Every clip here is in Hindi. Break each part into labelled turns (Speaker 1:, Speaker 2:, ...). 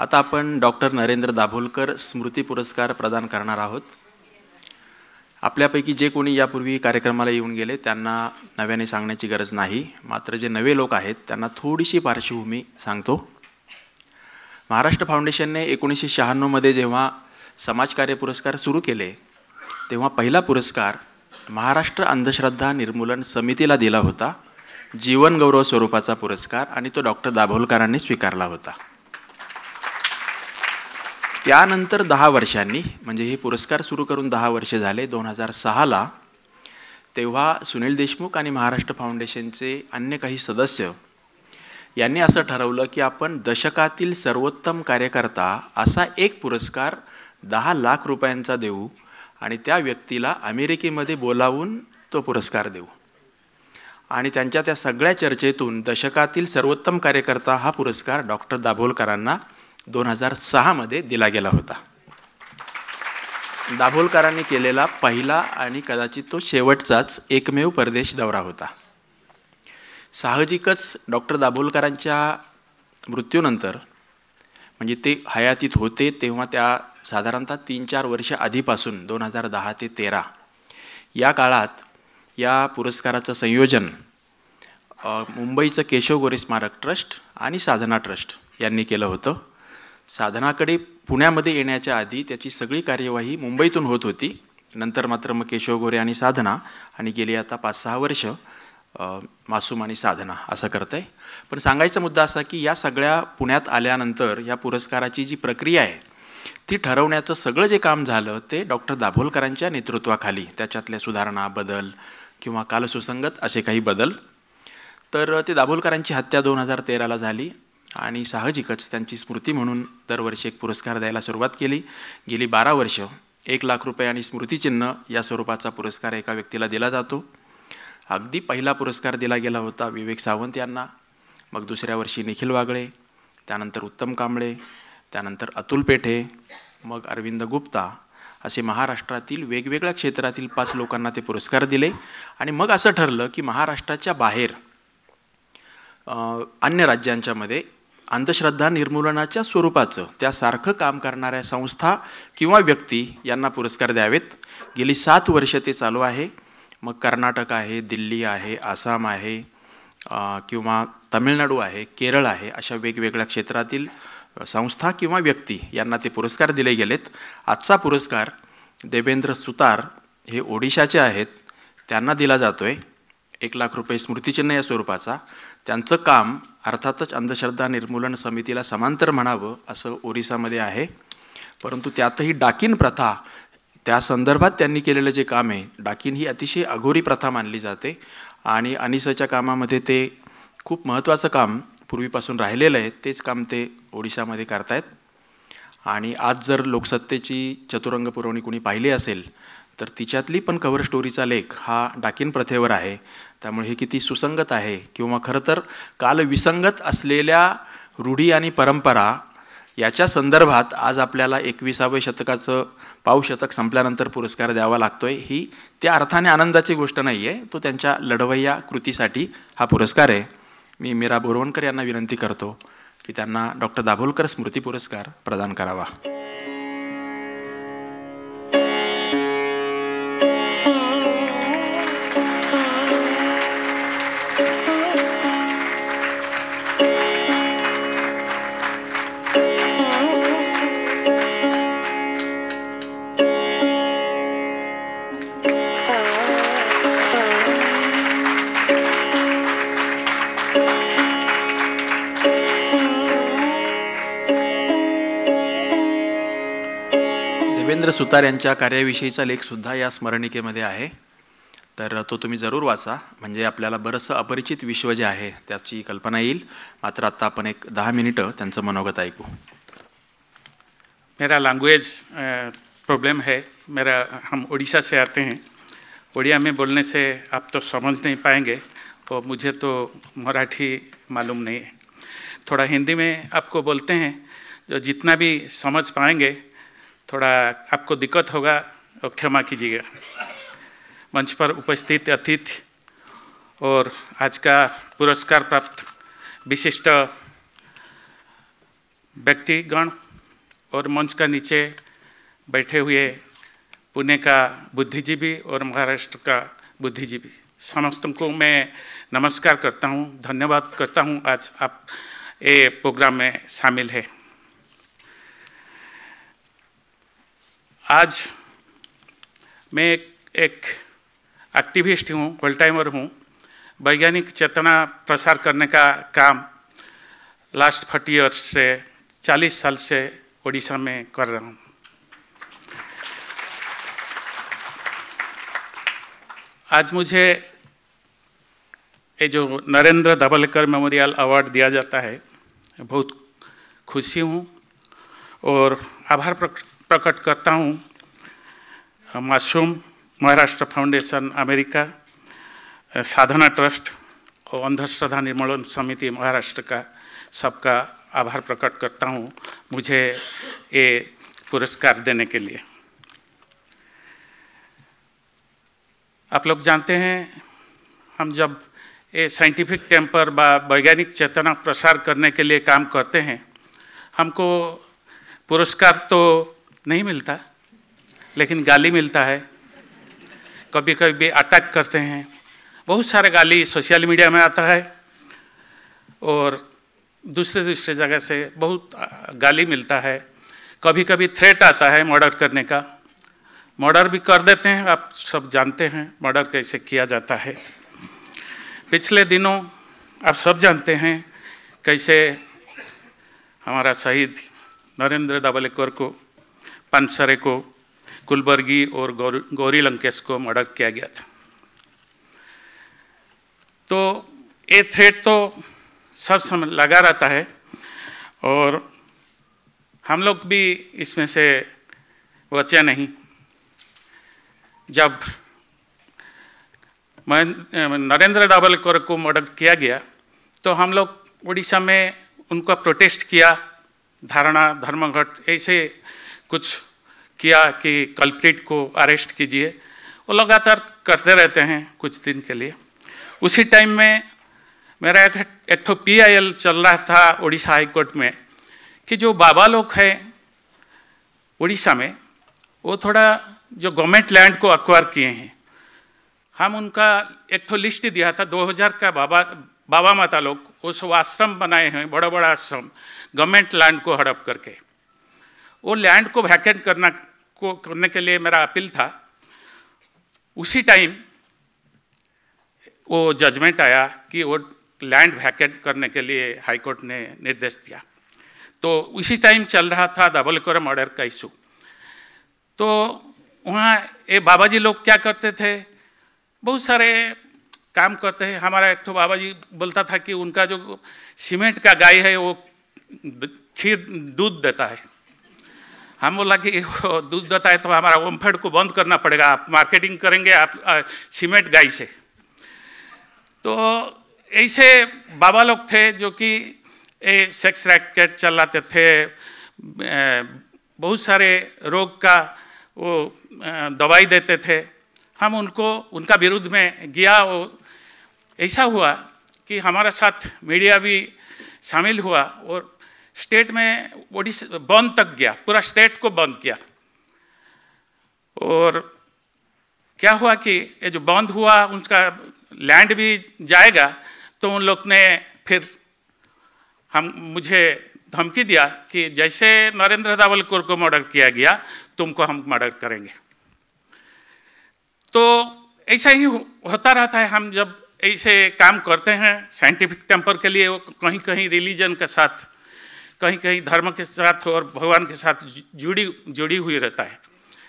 Speaker 1: आता आपण डॉक्टर नरेंद्र दाभोलकर स्मृती पुरस्कार प्रदान करणार आहोत। आपल्यापैकी जे कोणी यापूर्वी कार्यक्रमाला येऊन गेले त्यांना नव्याने सांगण्याची गरज नाही, मात्र जे नवे लोक आहेत त्यांना थोडीशी पार्श्वभूमी सांगतो। महाराष्ट्र फाउंडेशनने 1996 मध्ये जेव्हा समाजकार्य पुरस्कार सुरू केले तेव्हा पहिला पुरस्कार महाराष्ट्र अंधश्रद्धा निर्मूलन समितीला दिला होता, जीवन गौरव स्वरूपाचा पुरस्कार, आणि तो डॉक्टर दाभोलकरांनी स्वीकारला होता। त्यानंतर 10 वर्षांनी, म्हणजे हे पुरस्कार सुरू करून 10 वर्षे झाले, 2006 ला तेव्हा सुनील देशमुख आणि महाराष्ट्र फाउंडेशनचे अन्य काही सदस्य यांनी असं ठरवलं की आपण दशकातील सर्वोत्तम कार्यकर्ता असा एक पुरस्कार 10 लाख रुपयांचा देऊ आणि त्या व्यक्तीला अमेरिकेमध्ये बोलावून तो पुरस्कार देऊ। आणि त्यांच्या त्या सगळ्या चर्चेतून दशकातील सर्वोत्तम कार्यकर्ता हा पुरस्कार डॉक्टर दाभोलकरांना 2006 मध्ये दिला गेला होता। दाभोलकरांनी केलेला पहिला आणि कदाचित तो शेवटचाच एकमेव परदेश दौरा होता। साहजिकच डॉक्टर दाभोलकरांच्या मृत्यूनंतर, म्हणजे ते हयातीत होते तेव्हा त्या साधारणतः 3-4 वर्ष आधीपासून 2010 ते 13 या काळात या पुरस्काराचं संयोजन मुंबईचं केशव गोरे स्मारक ट्रस्ट आणि साधना ट्रस्ट यांनी केलं होतं। साधनाकडे पुण्यामध्ये येण्याच्या आधी त्याची सगळी कार्यवाही मुंबईतून होत होती, नंतर मात्र मग केशव गोरे आणि साधना, आणि गेली आता 5-6 वर्ष मासूम आणि साधना असं करत आहे। पण सांगायचा मुद्दा असा की या सगळ्या पुण्यात आल्यानंतर या पुरस्काराची जी प्रक्रिया आहे ती ठरवण्याचं सगळं जे काम झालं ते डॉक्टर दाभोलकरांच्या नेतृत्वाखाली, त्याच्यातल्या सुधारणा, बदल किंवा कालसुसंगत असे काही बदल। तर ते दाभोलकरांची हत्या 2013 ला झाली आणि साहजिकच त्यांची स्मृती म्हणून दरवर्षी एक पुरस्कार द्यायला सुरुवात केली। गेली 12 वर्ष 1 लाख रुपये आणि स्मृतिचिन्ह या स्वरूपाचा पुरस्कार एका व्यक्तीला दिला जातो। अगदी पहिला पुरस्कार दिला गेला होता विवेक सावंत यांना, मग दुसऱ्या वर्षी निखिल वागळे, त्यानंतर उत्तम कांबळे, त्यानंतर अतुल पेठे, मग अरविंद गुप्ता, असे महाराष्ट्रातील वेगवेगळ्या क्षेत्रातील 5 लोकांना ते पुरस्कार दिले। आणि मग असं ठरलं की महाराष्ट्राच्या बाहेर अन्य राज्यांच्यामध्ये अंधश्रद्धा निर्मूलनाच्या स्वरूपाचं त्यासारखं काम करणाऱ्या संस्था किंवा व्यक्ती यांना पुरस्कार द्यावेत। गेली 7 वर्ष ते चालू आहे। मग कर्नाटक आहे, दिल्ली आहे, आसाम आहे, किंवा तमिळनाडू आहे, केरळ आहे, अशा वेगवेगळ्या क्षेत्रातील संस्था किंवा व्यक्ती यांना ते पुरस्कार दिले गेलेत। आजचा पुरस्कार देवेंद्र सुतार हे ओडिशाचे आहेत, त्यांना दिला जातोय 1 लाख रुपये स्मृतिचिन्ह या स्वरूपाचा। त्यांचं काम अर्थातच अंधश्रद्धा निर्मूलन समितीला समांतर म्हणावं असं ओरिसामध्ये आहे, परंतु त्यातही डाकीन प्रथा, त्या संदर्भात त्यांनी केलेलं जे काम आहे, डाकीन ही अतिशय अघोरी प्रथा मानली जाते आणि अनिसाच्या कामामध्ये ते खूप महत्त्वाचं काम पूर्वीपासून राहिलेलं आहे, तेच काम ते ओडिशामध्ये करतायत। आणि आज जर लोकसत्तेची चतुरंग पुरवणी कोणी पाहिली असेल तर तिच्यातली पण कव्हर स्टोरीचा लेख हा डाकीन प्रथेवर आहे। त्यामुळे हे किती सुसंगत आहे, किंवा खरं तर कालविसंगत असलेल्या रूढी आणि परंपरा याच्या संदर्भात आज आपल्याला 21व्या शतकाचं पाऊशतक संपल्यानंतर पुरस्कार द्यावा लागतोय, ही त्या अर्थाने आनंदाची गोष्ट नाही आहे, तो त्यांच्या लढवय्या कृतीसाठी हा पुरस्कार आहे। मी मीरा बोरवणकर यांना विनंती करतो की त्यांना डॉक्टर दाभोलकर स्मृती पुरस्कार प्रदान करावा। देवेंद्र सुतार यांच्या कार्याविषयीचा लेखसुद्धा या स्मरणिकेमध्ये आहे, तर तो तुम्ही जरूर वाचा, म्हणजे आपल्याला बरंचसं अपरिचित विश्व जे आहे त्याची कल्पना येईल। मात्र आता आपण एक 10 मिनिटं त्यांचं मनोगत ऐकू।
Speaker 2: मेरा लैंग्वेज प्रॉब्लम है, हम उड़ीसा से आते हैं। उड़िया में बोलने से आप तो समझ नहीं पाएंगे और मुझे तो मराठी मालूम नहीं है, थोड़ा हिंदी में आपको बोलते हैं, जो जितना भी समझ पाएंगे थोड़ा आपको दिक्कत होगा और क्षमा कीजिएगा। मंच पर उपस्थित अतिथि और आज का पुरस्कार प्राप्त विशिष्ट व्यक्तिगण और मंच का नीचे बैठे हुए पुणे का बुद्धिजीवी और महाराष्ट्र का बुद्धिजीवी, समस्तों को मैं नमस्कार करता हूँ, धन्यवाद करता हूँ आज आप ये प्रोग्राम में शामिल है। आज मैं एक एक्टिविस्ट हूँ, फुल टाइमर हूँ। वैज्ञानिक चेतना प्रसार करने का काम लास्ट 40 ईयर्स से 40 साल से ओडिशा में कर रहा हूँ। आज मुझे ये जो नरेंद्र दाभोलकर मेमोरियल अवार्ड दिया जाता है, बहुत खुशी हूँ और आभार प्रकट करता हूँ मासूम, महाराष्ट्र फाउंडेशन अमेरिका, साधना ट्रस्ट और अंधश्रद्धा निर्मूलन समिति महाराष्ट्र का, सबका आभार प्रकट करता हूँ मुझे ये पुरस्कार देने के लिए। आप लोग जानते हैं, हम जब ये साइंटिफिक टेम्पर वैज्ञानिक चेतना प्रसार करने के लिए काम करते हैं, हमको पुरस्कार तो नहीं मिलता, लेकिन गाली मिलता है। कभी कभी अटैक करते हैं, बहुत सारे गाली सोशल मीडिया में आता है और दूसरे जगह से बहुत गाली मिलता है। कभी कभी थ्रेट आता है मर्डर करने का, मर्डर भी कर देते हैं। आप सब जानते हैं मर्डर कैसे किया जाता है। पिछले दिनों आप सब जानते हैं कैसे हमारा शहीद नरेंद्र दाभोलकर को, पानसरे को, कुलबर्गी और गौरी लंकेश को मर्डर किया गया था। तो ये थ्रेट तो सब समय लगा रहता है और हम लोग भी इसमें से बचे नहीं। जब नरेंद्र दाभोलकर को मर्डर किया गया तो हम लोग उड़ीसा में उनका प्रोटेस्ट किया, धारणा, धर्मघट ऐसे कुछ किया कि कल्प्रिट को अरेस्ट कीजिए। वो लगातार करते रहते हैं कुछ दिन के लिए। उसी टाइम में मेरा एक तो PIL चल रहा था उड़ीसा हाई कोर्ट में कि जो बाबा लोग हैं उड़ीसा में, वो थोड़ा जो गवर्नमेंट लैंड को एक्वायर किए हैं, हम उनका एक तो लिस्ट दिया था 2000 का बाबा माता लोग, वो सब आश्रम बनाए हैं, बड़ा बड़ा आश्रम, गवर्नमेंट लैंड को हड़प करके। वो लैंड को वैकेंट करने के लिए मेरा अपील था। उसी टाइम वो जजमेंट आया कि वो लैंड वैकेंट करने के लिए हाई कोर्ट ने निर्देश दिया। तो उसी टाइम चल रहा था दाभोलकर मर्डर का इशू। तो वहाँ ये बाबा जी लोग क्या करते थे, बहुत सारे काम करते हैं। हमारा एक तो बाबा जी बोलता था कि उनका जो सीमेंट का गाय है वो खीर दूध देता है। हम बोला कि वो दूध देता है तो हमारा ओमफेड को बंद करना पड़ेगा, आप मार्केटिंग करेंगे आप सीमेंट गाय से। तो ऐसे बाबा लोग थे जो कि सेक्स रैकेट चलाते थे, बहुत सारे रोग का वो दवाई देते थे। हम उनका विरुद्ध में गया। वो ऐसा हुआ कि हमारा साथ मीडिया भी शामिल हुआ और स्टेट में ओडिशा बंद तक गया, पूरा स्टेट को बंद किया। और क्या हुआ कि ये जो बंद हुआ उनका लैंड भी जाएगा, तो उन लोग ने फिर मुझे धमकी दिया कि जैसे नरेंद्र दाभोलकर को मर्डर किया गया तुमको हम मर्डर करेंगे। तो ऐसा ही होता रहता है। हम जब ऐसे काम करते हैं साइंटिफिक टेम्पर के लिए, वो कहीं कहीं रिलीजन के साथ, कहीं कहीं धर्म के साथ और भगवान के साथ जुड़ी हुई रहता है,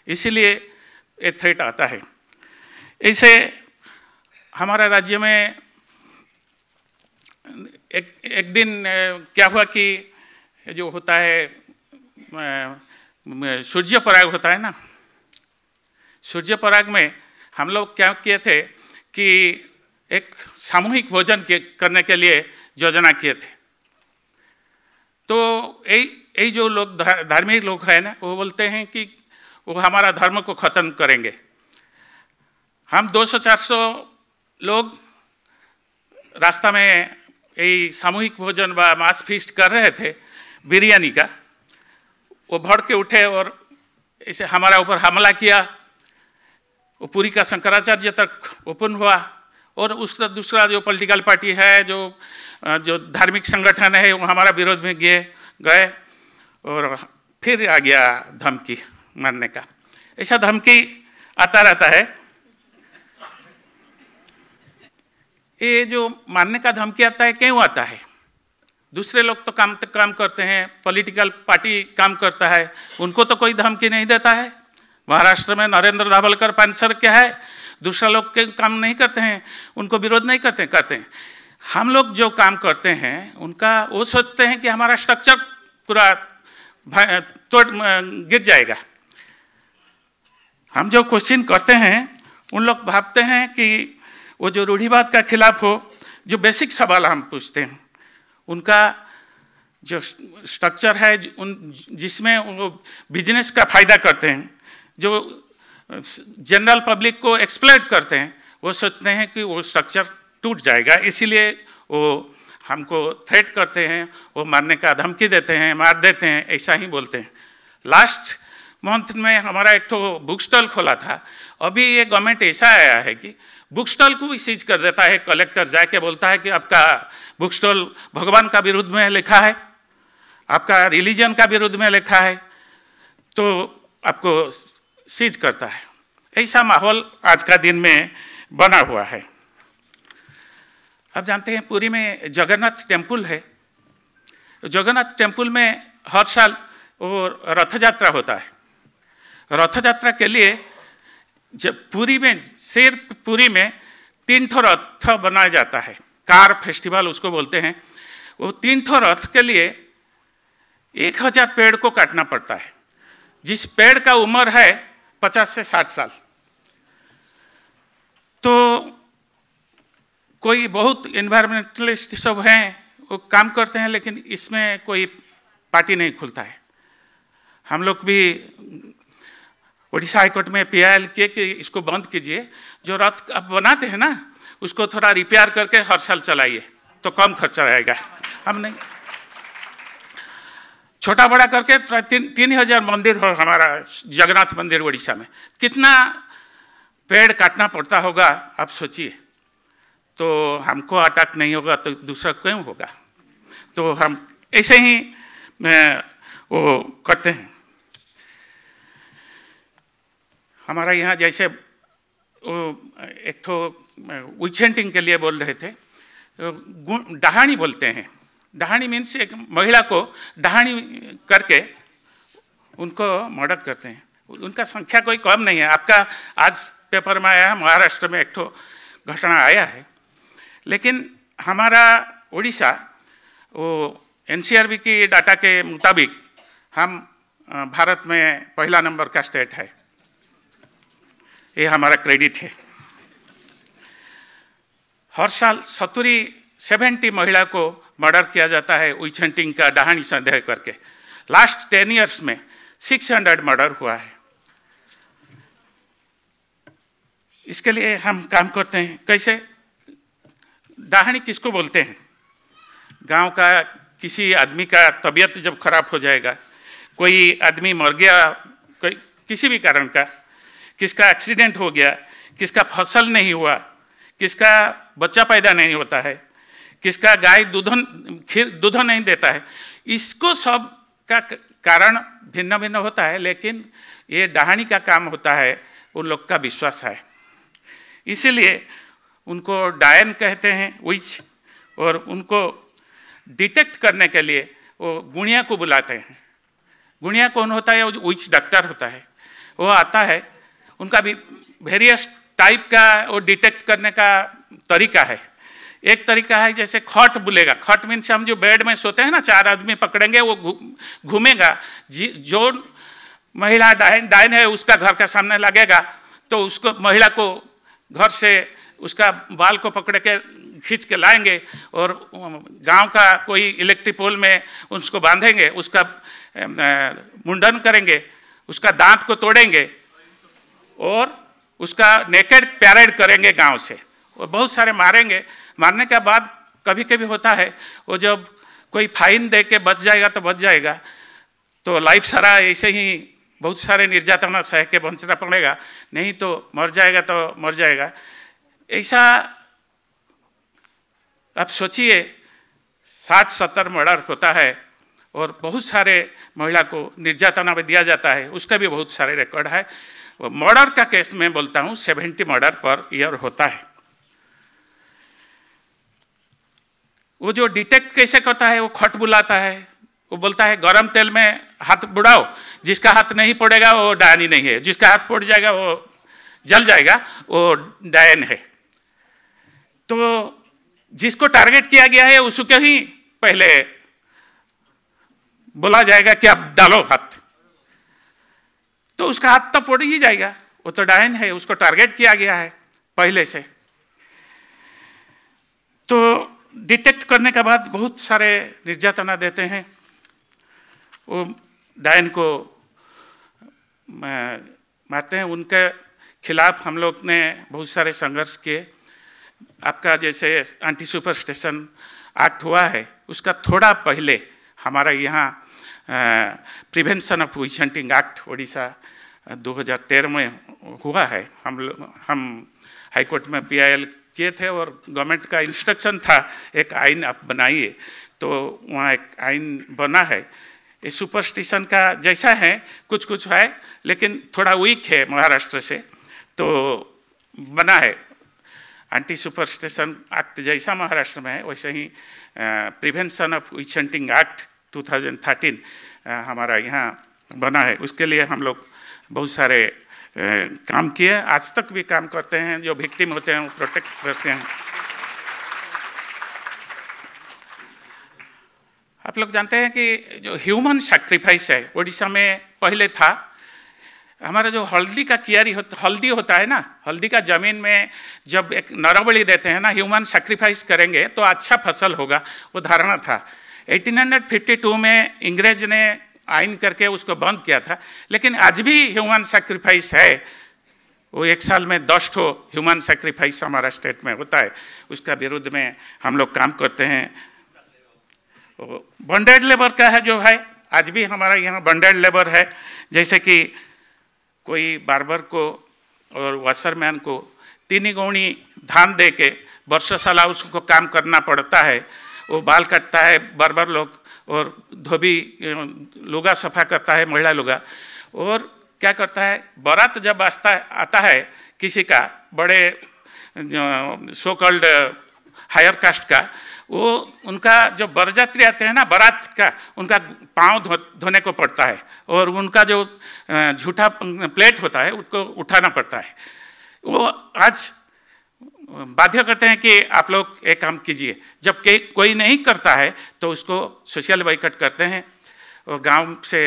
Speaker 2: इसीलिए ये थ्रेट आता है। ऐसे हमारा राज्य में एक दिन क्या हुआ कि जो होता है सूर्य पराग होता है ना, सूर्य पराग में हम लोग क्या किए थे कि एक सामूहिक भोजन करने के लिए योजना किए थे। तो यही जो लोग धार्मिक लोग हैं ना, वो बोलते हैं कि वो हमारा धर्म को ख़त्म करेंगे। हम 200-400 लोग रास्ता में यही सामूहिक भोजन व मास फीस्ट कर रहे थे। बिरयानी का, वो भड़क के उठे और ऐसे हमारा ऊपर हमला किया। वो पुरी का शंकराचार्य तक ओपन हुआ और उसका दूसरा जो पॉलिटिकल पार्टी है, जो धार्मिक संगठन है, वो हमारा विरोध में गए और फिर आ गया धमकी मारने का। ऐसा धमकी आता रहता है। ये जो मारने का धमकी आता है क्यों आता है? दूसरे लोग तो काम करते हैं, पॉलिटिकल पार्टी काम करता है, उनको तो कोई धमकी नहीं देता है। महाराष्ट्र में नरेंद्र दाभोलकर पानसर क्या है, दूसरा लोग के काम नहीं करते हैं, उनको विरोध नहीं करते हैं। हम लोग जो काम करते हैं उनका वो सोचते हैं कि हमारा स्ट्रक्चर पूरा गिर जाएगा। हम जो क्वेश्चन करते हैं उन लोग भाबते हैं कि वो जो रूढ़िवाद का खिलाफ हो, जो बेसिक सवाल हम पूछते हैं, उनका जो स्ट्रक्चर है जिसमें वो बिजनेस का फायदा करते हैं, जो जनरल पब्लिक को एक्सप्लॉइट करते हैं, वो सोचते हैं कि वो स्ट्रक्चर टूट जाएगा, इसीलिए वो हमको थ्रेट करते हैं, वो मारने का धमकी देते हैं, मार देते हैं, ऐसा ही बोलते हैं। लास्ट मंथ में हमारा एक तो बुक स्टॉल खोला था। अभी ये गवर्नमेंट ऐसा आया है कि बुक स्टॉल को भी सीज कर देता है। कलेक्टर जाके बोलता है कि आपका बुक स्टॉल भगवान का विरुद्ध में लिखा है, आपका रिलीजन का विरुद्ध में लिखा है, तो आपको सीज करता है। ऐसा माहौल आज का दिन में बना हुआ है। आप जानते हैं पुरी में जगन्नाथ टेम्पल है। जगन्नाथ टेम्पल में हर साल वो रथ यात्रा होता है। रथ यात्रा के लिए जब पुरी में 3 ठो रथ बनाया जाता है, कार फेस्टिवल उसको बोलते हैं। वो 3 ठो रथ के लिए 1000 पेड़ को काटना पड़ता है, जिस पेड़ का उम्र है 50 से 60 साल। तो कोई बहुत एनवायरमेंटलिस्ट सब हैं, वो काम करते हैं, लेकिन इसमें कोई पार्टी नहीं खुलता है। हम लोग भी उड़ीसा हाईकोर्ट में PIL किए कि इसको बंद कीजिए। जो रथ आप बनाते हैं ना, उसको थोड़ा रिपेयर करके हर साल चलाइए तो कम खर्चा रहेगा। हम नहीं, छोटा बड़ा करके 3000 मंदिर हो हमारा जगन्नाथ मंदिर उड़ीसा में, कितना पेड़ काटना पड़ता होगा आप सोचिए। तो हमको अटैक नहीं होगा तो दूसरा क्यों होगा? तो हम ऐसे ही वो करते हैं। हमारा यहाँ जैसे वो एक तो विचेंटिंग के लिए बोल रहे थे, डहानी बोलते हैं। डहानी मीन्स एक महिला को डहानी करके उनको मर्डर करते हैं। उनका संख्या कोई कम नहीं है। आपका आज पेपर में आया है, महाराष्ट्र में एक तो घटना आया है। लेकिन हमारा उड़ीसा वो NCRB की डाटा के मुताबिक हम भारत में पहला नंबर का स्टेट है। ये हमारा क्रेडिट है। हर साल 70 महिला को मर्डर किया जाता है विचेंटिंग का डहानी संदेह करके। लास्ट 10 इयर्स में 600 मर्डर हुआ है। इसके लिए हम काम करते हैं। कैसे? डहानी किसको बोलते हैं? गांव का किसी आदमी का तबीयत जब खराब हो जाएगा, कोई आदमी मर गया कोई किसी भी कारण का, किसका एक्सीडेंट हो गया, किसका फसल नहीं हुआ, किसका बच्चा पैदा नहीं होता है, किसका गाय दूध नहीं देता है, इसको सब का कारण भिन्न भिन्न होता है। लेकिन ये डहानी का काम होता है, उन लोग का विश्वास है, इसीलिए उनको डायन कहते हैं, विच। और उनको डिटेक्ट करने के लिए वो गुणिया को बुलाते हैं। गुणिया कौन होता है? वो विच डॉक्टर होता है। वो आता है, उनका भी वेरियस टाइप का वो डिटेक्ट करने का तरीका है। एक तरीका है जैसे खट बुलेगा। खट मीन्स हम जो बेड में सोते हैं ना, 4 आदमी पकड़ेंगे, वो घूमेगा। जो महिला डायन है उसका घर के सामने लगेगा, तो उसको महिला को घर से उसका बाल को पकड़ के खींच के लाएंगे और गांव का कोई इलेक्ट्रिक पोल में उसको बांधेंगे, उसका मुंडन करेंगे, उसका दांत को तोड़ेंगे और उसका नेकेड पैरेड करेंगे गांव से, और बहुत सारे मारेंगे। मारने के बाद कभी कभी होता है वो जब कोई फाइन दे के बच जाएगा तो बच जाएगा, तो लाइफ सारा ऐसे ही बहुत सारे निर्यातना सह के बचना पड़ेगा, नहीं तो मर जाएगा तो मर जाएगा। ऐसा आप सोचिए 60-70 मर्डर होता है और बहुत सारे महिला को निर्यातना में दिया जाता है, उसका भी बहुत सारे रिकॉर्ड है। मर्डर का केस में बोलता हूँ 70 मर्डर पर ईयर होता है। वो जो डिटेक्ट कैसे करता है, वो खट बुलाता है, वो बोलता है गरम तेल में हाथ बुड़ाओ, जिसका हाथ नहीं पड़ेगा वो डायनी नहीं है, जिसका हाथ पड़ जाएगा वो जल जाएगा वो डायन है। तो जिसको टारगेट किया गया है उसको ही पहले बोला जाएगा कि आप डालो हाथ, तो उसका हाथ तो पड़ ही जाएगा, वो तो डायन है, उसको टारगेट किया गया है पहले से। तो डिटेक्ट करने के बाद बहुत सारे निर्यातना देते हैं, वो डायन को मारते हैं। उनके खिलाफ हम लोग ने बहुत सारे संघर्ष किए। आपका जैसे एंटी सुपरस्टिशन एक्ट हुआ है, उसका थोड़ा पहले हमारा यहाँ prevention of witch hunting act Orissa 2013 में हुआ है। हम हाई कोर्ट में PIL किए थे और गवर्नमेंट का इंस्ट्रक्शन था एक आइन आप बनाइए, तो वहाँ एक आइन बना है। ये सुपरस्टिशन का जैसा है, कुछ कुछ है लेकिन थोड़ा वीक है महाराष्ट्र से, तो बना है एंटी सुपरस्टिशन एक्ट जैसा महाराष्ट्र में है वैसे ही prevention of witch hunting act 2013 हमारा यहाँ बना है। उसके लिए हम लोग बहुत सारे काम किए, आज तक भी काम करते हैं। जो विक्टिम होते हैं वो प्रोटेक्ट करते हैं। आप लोग जानते हैं कि जो ह्यूमन सैक्रिफाइस है उड़ीसा में पहले था। हमारा जो हल्दी का कियारी हल्दी होता है ना, हल्दी का जमीन में जब एक नरबली देते हैं ना, ह्यूमन सैक्रिफाइस करेंगे तो अच्छा फसल होगा, वो धारणा था। 1852 में अंग्रेज ने आइन करके उसको बंद किया था, लेकिन आज भी ह्यूमन सैक्रिफाइस है। वो एक साल में 10 ठो ह्यूमन सैक्रिफाइस हमारा स्टेट में होता है, उसका विरुद्ध में हम लोग काम करते हैं। बॉन्डेड लेबर का है जो है, आज भी हमारा यहाँ बॉन्डेड लेबर है। जैसे कि कोई बार्बर को और वाशरमैन को 3 गौनी धान दे के वर्षों साला उसको काम करना पड़ता है। वो बाल काटता है बार्बर लोग और धोबी लुगा सफा करता है महिला लुगा। और क्या करता है, बारात जब आता है किसी का बड़े सो कॉल्ड हायर कास्ट का, वो उनका जो बरजात्री आते हैं ना बारात का, उनका पाँव धोने को पड़ता है और उनका जो झूठा प्लेट होता है उसको उठाना पड़ता है। वो आज बाध्य करते हैं कि आप लोग एक काम कीजिए। जब कोई नहीं करता है तो उसको सोशल बाइकआउट करते हैं और गांव से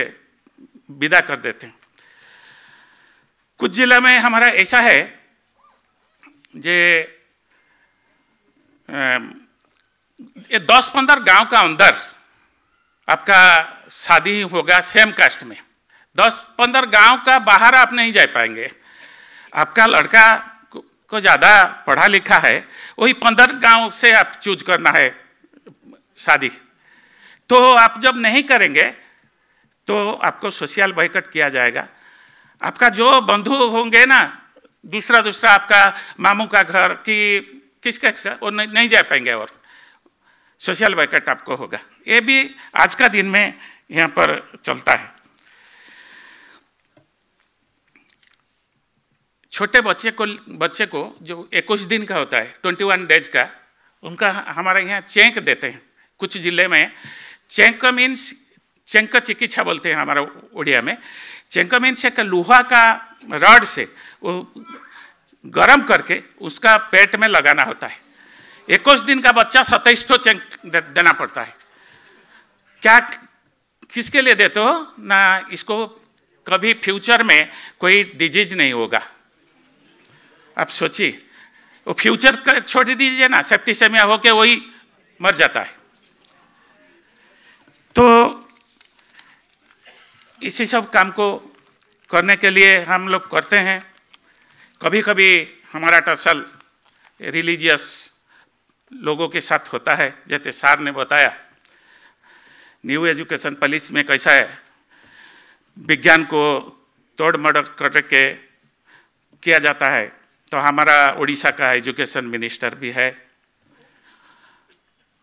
Speaker 2: विदा कर देते हैं। कुछ जिला में हमारा ऐसा है जे ये 10-15 गांव का अंदर आपका शादी होगा सेम कास्ट में, 10-15 गांव का बाहर आप नहीं जा पाएंगे। आपका लड़का को ज़्यादा पढ़ा लिखा है, वही 15 गांव से आप चूज करना है शादी। तो आप जब नहीं करेंगे तो आपको सोशल बाइकआउट किया जाएगा। आपका जो बंधु होंगे ना, दूसरा आपका मामू का घर कि किसका, वो नहीं जा पाएंगे और सोशल बाइकआउट आपको होगा। ये भी आज का दिन में यहाँ पर चलता है। छोटे बच्चे को जो 21 दिन का होता है, 21 डेज का, उनका हमारे यहाँ चेंक देते हैं। कुछ जिले में चेंक मीन्स चेंक चिकित्सा बोलते हैं हमारा उड़िया में। चेंक मीन्स एक लोहा का रॉड से वो गरम करके उसका पेट में लगाना होता है। 21 दिन का बच्चा 27 ठो चेंक देना पड़ता है। क्या किसके लिए देते हो ना, इसको कभी फ्यूचर में कोई डिजीज नहीं होगा। आप सोचिए, वो फ्यूचर का छोड़ दीजिए ना, सेप्टिसेमिया होके वही मर जाता है। तो इसी सब काम को करने के लिए हम लोग करते हैं। कभी कभी हमारा टसल रिलीजियस लोगों के साथ होता है, जैसे सार ने बताया। न्यू एजुकेशन पॉलिसी में कैसा है विज्ञान को तोड़ मरोड़ करके किया जाता है, तो हमारा उड़ीसा का एजुकेशन मिनिस्टर भी है।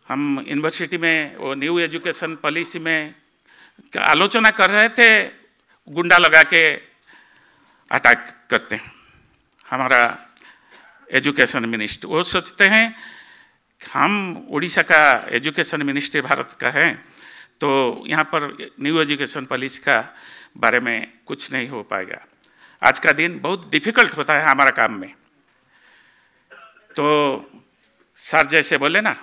Speaker 2: हम यूनिवर्सिटी में वो न्यू एजुकेशन पॉलिसी में आलोचना कर रहे थे, गुंडा लगा के अटैक करते हैं हमारा एजुकेशन मिनिस्टर। वो सोचते हैं हम उड़ीसा का एजुकेशन मिनिस्ट्री भारत का है, तो यहाँ पर न्यू एजुकेशन पॉलिसी का बारे में कुछ नहीं हो पाएगा। आज का दिन बहुत डिफिकल्ट होता है हमारा काम में। तो सर जैसे बोले ना,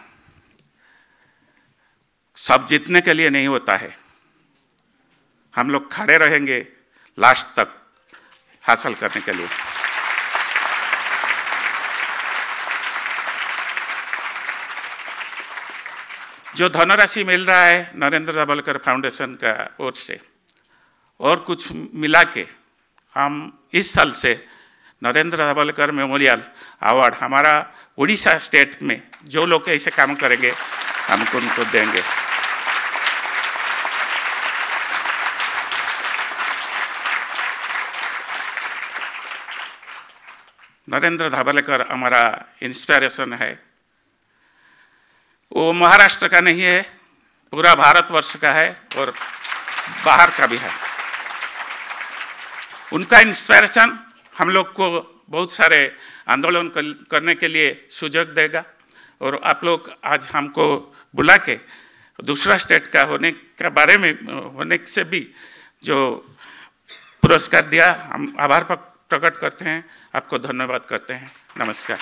Speaker 2: सब जीतने के लिए नहीं होता है, हम लोग खड़े रहेंगे लास्ट तक हासिल करने के लिए। जो धनराशि मिल रहा है नरेंद्र दाभोलकर फाउंडेशन का ओर से और कुछ मिला के हम इस साल से नरेंद्र दाभोलकर मेमोरियल अवार्ड हमारा उड़ीसा स्टेट में जो लोग ऐसे काम करेंगे हम उनको देंगे। नरेंद्र दाभोलकर हमारा इंस्पिरेशन है। वो महाराष्ट्र का नहीं है, पूरा भारतवर्ष का है और बाहर का भी है। उनका इंस्पिरेशन हम लोग को बहुत सारे आंदोलन करने के लिए सुझाव देगा। और आप लोग आज हमको बुला के दूसरा स्टेट का होने के बारे में होने से भी जो पुरस्कार दिया, हम आभार प्रकट करते हैं, आपको धन्यवाद करते हैं। नमस्कार।